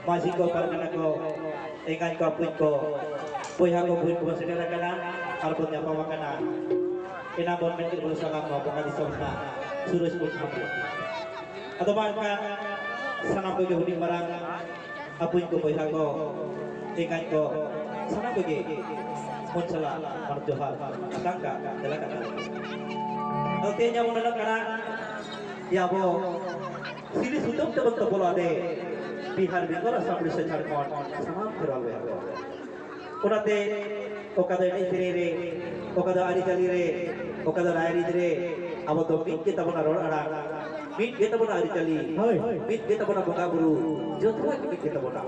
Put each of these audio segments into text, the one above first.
Masih ko parang ko ingat ko pun ko puya ko pun ko sedera kana arbon nya pawa kana inabon men kir berusaha mo bukan di sana surus pun sampai atau maka sana ko hudi marang apun ko puya ko ingat ko sana ko ge mun sala marjohar tangga dalam kana artinya mun dalam kana ya bo sini sudah teman bola de Bihar Bengal Assam Uड़ीसा Jharkhand तमाम फिरल हुए ओनाते ओकादो एने सेरे ओकादो आरी जाली रे ओकादो रायरिज रे अब तो मिट के तबना रोड आड़ा मिट के तबना आरी जाली मिट के तबना बंगा बुरु जोथरा के मिट के तबना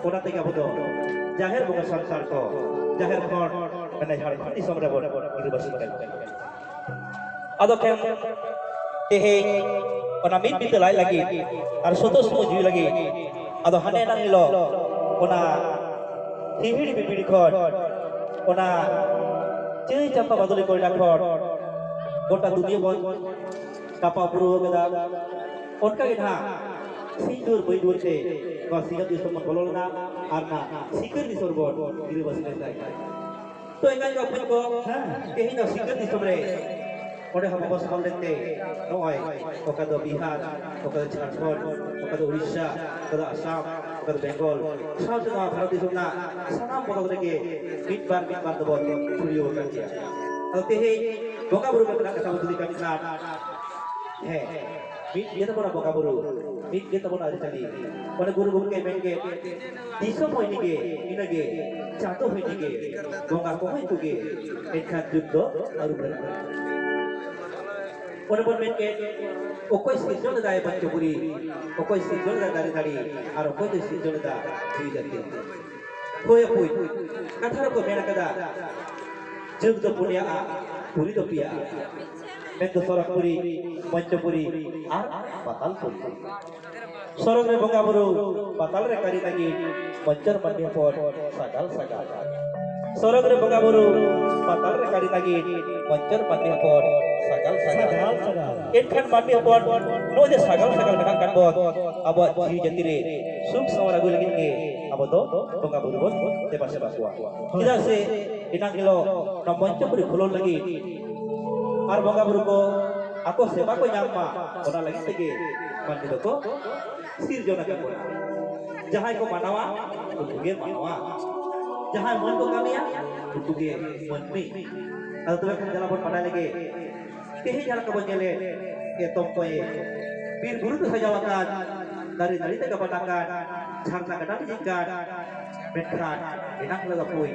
ओनाते के अब तो जाहिर बंगा संसार को जाहिर खण कने झारखंड दिसम रे बोल university kan ado kem tehe ona mit bit lai lagi ar soto suju lagi ado hane nang lo ona hihiri bibiri khot ona cei champa badoli kori khot gota dunia bon kapa puru kada onka ge na sindur boi dur te ko singa di somon bolol na ar na sikir di sorbon diri basine sai to engan ko pun ko kehi na sikir di somre ᱚᱸᱰᱮ ᱦᱚᱸ ᱵᱟᱵᱚ ᱥᱟᱢᱟᱱ ᱞᱮᱱᱛᱮ ᱱᱚᱜᱼᱚᱭ ᱚᱠᱟ ᱫᱚ ᱵᱤᱦᱟᱨ ᱚᱠᱟ ᱫᱚ ᱡᱷᱟᱲᱠᱷᱚᱸᱰ ᱚᱠᱟ ᱫᱚ ᱩᱲᱤᱥᱥᱟ ᱚᱠᱟ ᱫᱚ ᱟᱥᱟᱢ ᱚᱠᱟ ᱫᱚ ᱵᱮᱝᱜᱚᱞ ᱥᱟᱶᱛᱮ ᱱᱚᱣᱟ ᱵᱷᱟᱨᱚᱛ ᱫᱤᱥᱚᱢ ᱨᱮᱱᱟᱜ ᱥᱟᱱᱟᱢ ᱯᱚᱱᱚᱛ ᱨᱮᱜᱮ ᱢᱤᱫ ᱵᱟᱨ ᱫᱚᱵᱚᱱ ᱪᱷᱩᱲᱭᱟᱹᱣ ᱟᱠᱟᱱ ᱜᱮᱭᱟ ᱟᱫᱚ ᱛᱮᱦᱮᱧ ᱵᱚᱸᱜᱟ ᱵᱩᱨᱩ ᱠᱚᱨᱮᱱᱟᱜ ᱠᱟᱛᱷᱟ ᱵᱚᱱ ᱛᱩᱞᱤ ᱠᱟᱱ ᱠᱷᱟᱱ ᱦᱮᱸ ᱢᱤᱫ ᱜᱮ ᱛᱟᱵᱚᱱᱟ ᱵᱚᱸᱜᱟ ᱵᱩᱨᱩ ᱢᱤᱫ ᱜᱮ ᱛᱟᱵᱚᱱᱟ ᱟᱹᱨᱤᱪᱟᱹᱞᱤ ᱚᱱᱮ ᱜᱩᱨᱩ ᱜᱚᱢᱠᱮ ᱢᱮᱱ ᱠᱮᱫ ᱫᱤᱥᱚᱢ ᱦᱚᱸ ᱤᱱᱟᱹᱜᱮ ᱤᱱᱟᱹᱜᱮ ᱪᱟᱸᱫᱳ ᱦᱚᱸ ᱤᱱᱟᱹᱜᱮ ᱵᱚᱸᱜᱟ ᱠᱚᱦᱚᱸ ᱤᱱᱠᱩᱜᱮ ᱮᱱᱠᱷᱟᱱ ᱡᱩᱜᱽ ᱫᱚ ᱟᱹᱨᱩ ᱯᱷᱮᱨᱟᱜᱼᱟ Orang bermain ke, okoi sirjol dah yang pancapuri, okoi sirjol dah dari, ar okoi tu sirjol dah diri jati. Koi, kata aku mana kada, jug tu punya a, puri tu pia, men tu sorak puri, pancapuri, ar batal puri. Sorak re bangga buru, batal re kari lagi, pancar mandi pot, sagal. Sorak re bangga buru, batal re kari lagi, pancar mandi pot. Sagal. Ikan mati apun, no je sagal dengan kan bot, abot ji jatire, suk sama ragu lagi ke, abot do, bangga buru sepa kuat. Tidak se, inang kilo, namun cemburu belum lagi. Ar bangga buru ko, aku sepa ko nyampa, orang lagi segi, mandi do ko, sirjona kan bot. Jahai ko manawa, tutuge manawa. Jahai mon ko kami ya, tutuge monmi. Kalau tu kan jalan bot pada lagi. Kehi jalan ke banyele ke tompoe bir buru tu sajawakan dari te kapatakan jharna kadang jingkan betran enak laga pui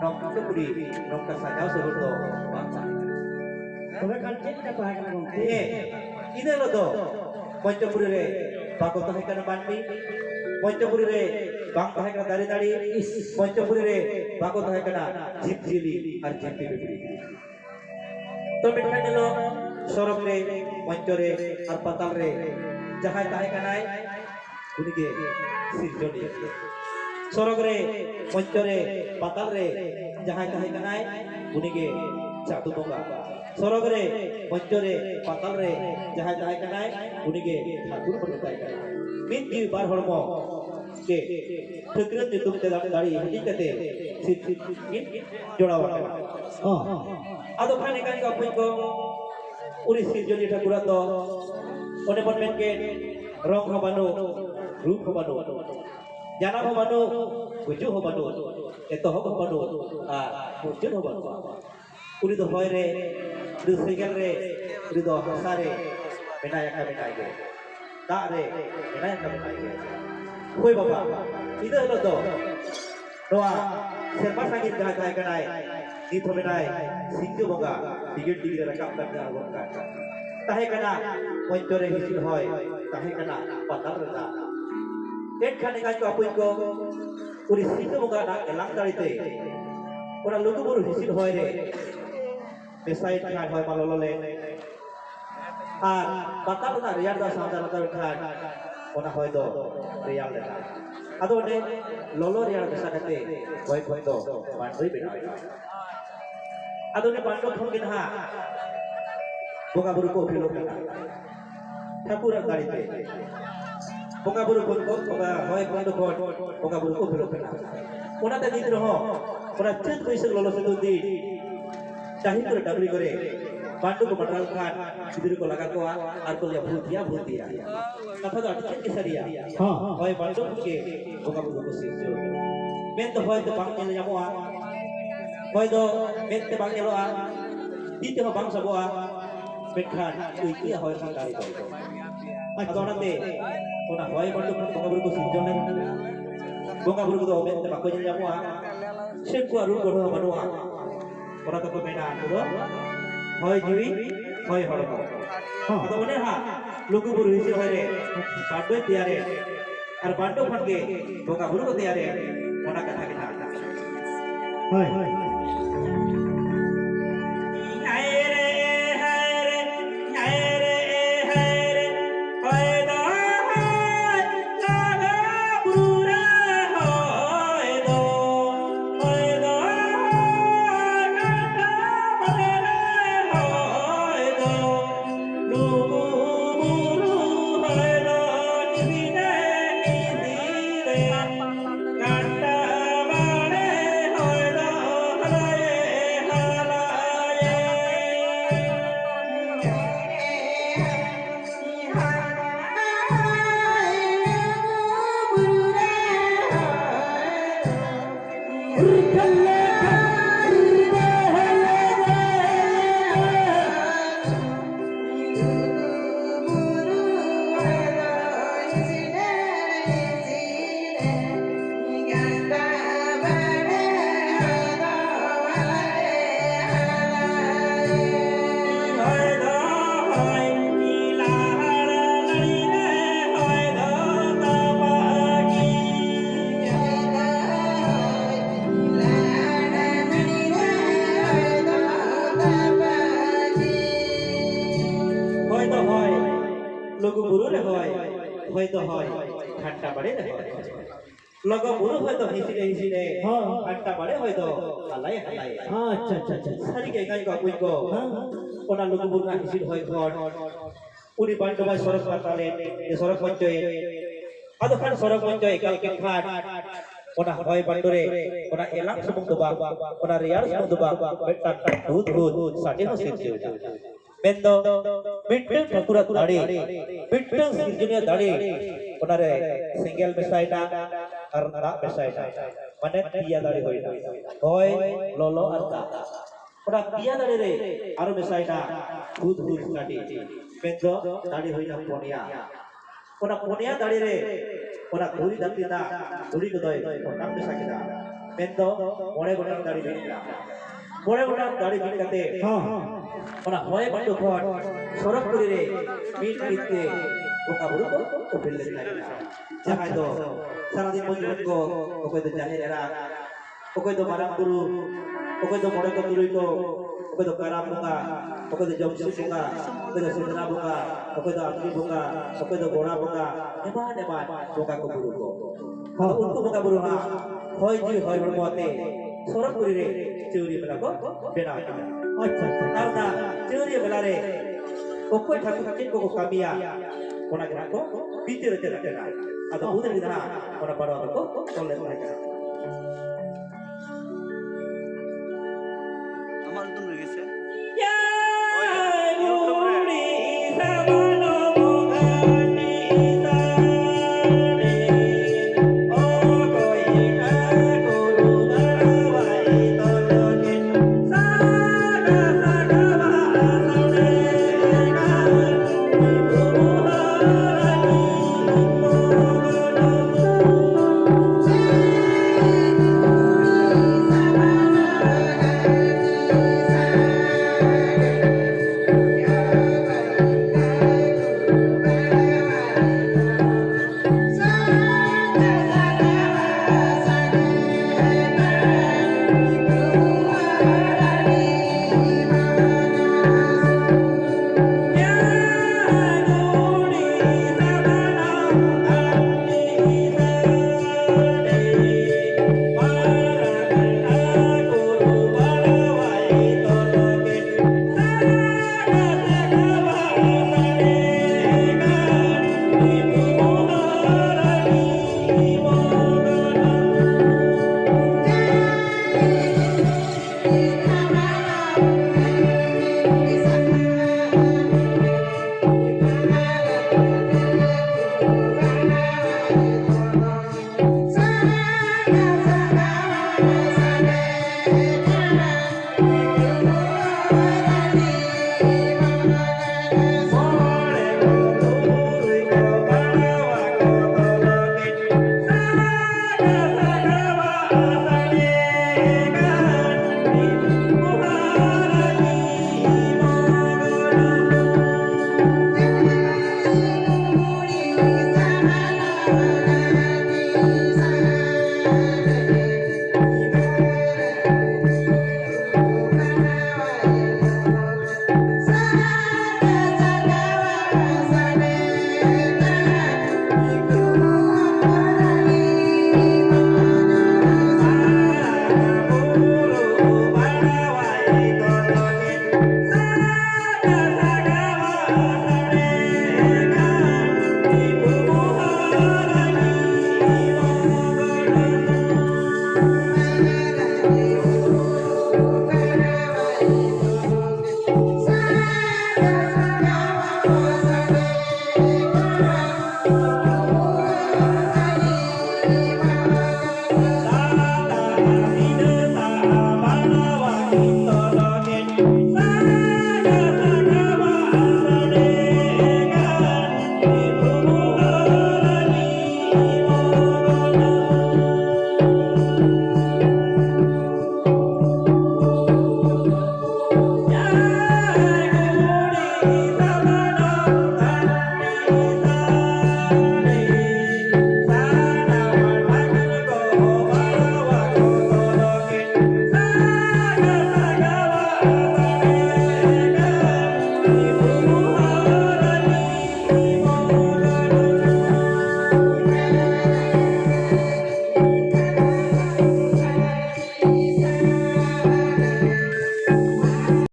nom tu pudi nom ka sajau suruh do bangsa tobe kan cek apa kan gongte ine lo do Pancapuri re bako to hekana bandi Pancapuri re bang to hekana dari Pancapuri re bako to hekana jip jili ar jip bibiri तो मिठाई लो sorok re mancore ar patal re jahai tahe kanai unige sirjoni sorok re mancore patal re jahai tahe kanai unige jatuh bonga sorok re mancore patal re jahai tahe kanai unige thakur berkai kanai min di bar hormo ke thekran jutum te dari hadi kate sit min jodawa ado khane kan ka pun ko uri sirjoni Thakur do one pon men ke rong hobanu rup hobanu jana hobanu buju hobanu eto hobanu mujud hobanu uri do hoy re du segal re uri do hasare benaya ka benai ge da re benaya ka benai ge koi baba ida lo do doa serba sangit ka kai kanai di thobenai singju boga digir rakap kana boga tahe kana montore hisil hoy tahe kana patal reda ek khane ka apun ko uri singju boga na elang darite ora lugu buru hisil hoy re besai thai hoy malolole আর পাতাল না রিয়ার দা সাদা লাতা খান ওনা হয়তো Real লেনা আদো one ললো Real বেসা কাতে হই হয়তো বান্ডই বেনা আদো নে বান্ডো ফোন কিনা boga buru ko philo kana ঠাকুরের গাড়িতে boga buru ko boga hoy kondo ko boga buru ko philo kana ওনাতে নিদ্রহ ওরা চেত কইছে ললো সেতু দি চাহি করে ডাবলি করে बांडू को मटराल खान सिद्धू को लगा को और को या भूत दिया कथा तो अटके के सरिया हां होय बांडू के बोका बुको को सिख जो मेन तो होय तो बांग ने जामोआ होय तो मेन ते बांग नेलोआ तीते हो बांग सबोआ बेखान उइकी होय खान गाड़ी को अदोनाते ओना होय बांडू को बोका बुको सिख जो ने बोका बुको तो मेन ते बाको ने जामोआ से को रु को बनोआ ओना तो को मेना तो hoy jiwi hoy hormo ado one ha lugu buru hisi hoy re bando tiare ar bando phange boga buru ko tiare ona katha kita hoy lugu buru re hoy to hoy khatta bare re hoy logo buru hoy to hisi re khatta bare hoy to halai ha acha sari ke gai ko kuin ko ona lugu buru na hisi hoy khon uni bandu bai sorak patale e sorak pancoy ado kan sorak pancoy ekal ke khat ona hoy bandu re ona elang sumung duba ona riar sumung duba betak hud sate ho sirju bendo bitte Thakur दाड़ी बिट्टू सिरजुनिया दाड़ी ओनारे single बेसाइटा और दा बेसाइटा माने पिया दाड़ी होइना होय लोलो अरता ओना पिया दाड़ी रे आरो बेसाइटा भूत काटी बेंदो दाड़ी होइना पोनिया ओना पोनिया दाड़ी रे ओना घुरी दातिना घुरी को दय ओना बेसाइटा बेंदो मोरे गोटा दाड़ी बिना मोरे गोटा दाड़ी बिन काते ओना होय बंडू खट सरक पुरी रे मीट मीटते बोका बुरु को बिल्ले लागिना जहां दो सारा दिन मजबूत को ओकोय दो जाहिर एरा ओकोय दो माराम गुरु ओकोय दो मोड़े को तुरुई को ओकोय दो काराम बुंगा ओकोय दो जमसी बुंगा ओकोय दो सिद्धना बुंगा ओकोय दो अग्नि बुंगा ओकोय दो गोड़ा बुंगा एबा बोका को बुरु को हां उनको बोका बुरु हा होय जी होय हड़मोते सरक पुरी रे चौरी बेला को बेना अच्छा karena teori belare okoi Thakur किन को कामिया कोना ग्रा को भीतर चला चला अतो उधर दिना कोना बड़ा को तोले लागा